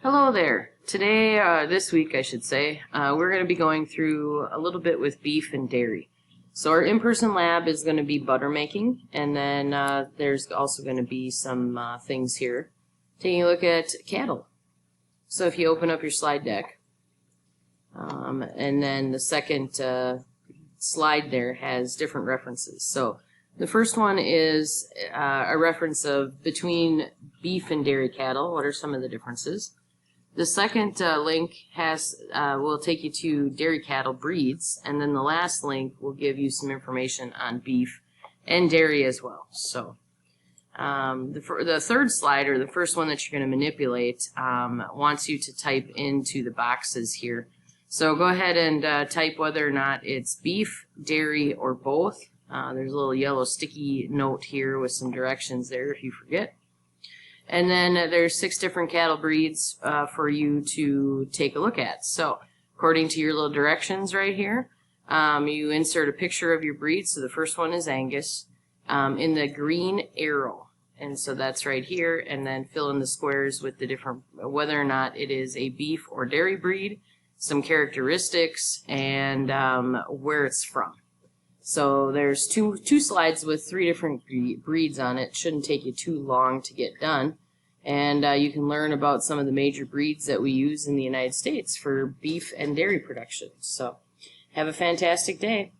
Hello there. Today, this week I should say, we're going to be going through a little bit with beef and dairy. So our in-person lab is going to be butter making, and then there's also going to be some things here. Taking a look at cattle. So if you open up your slide deck, and then the second slide there has different references. So the first one is a reference of between beef and dairy cattle. What are some of the differences? The second link will take you to dairy cattle breeds, and then the last link will give you some information on beef and dairy as well. So the third slide, or the first one that you're going to manipulate, wants you to type into the boxes here. So go ahead and type whether or not it's beef, dairy, or both. There's a little yellow sticky note here with some directions there if you forget. And then there's 6 different cattle breeds for you to take a look at. So according to your little directions right here, you insert a picture of your breed. So the first one is Angus in the green arrow. And so that's right here. And then fill in the squares with the different, whether or not it is a beef or dairy breed, some characteristics, and where it's from. So there's two slides with 3 different breeds on it. Shouldn't take you too long to get done. And you can learn about some of the major breeds that we use in the United States for beef and dairy production. So have a fantastic day.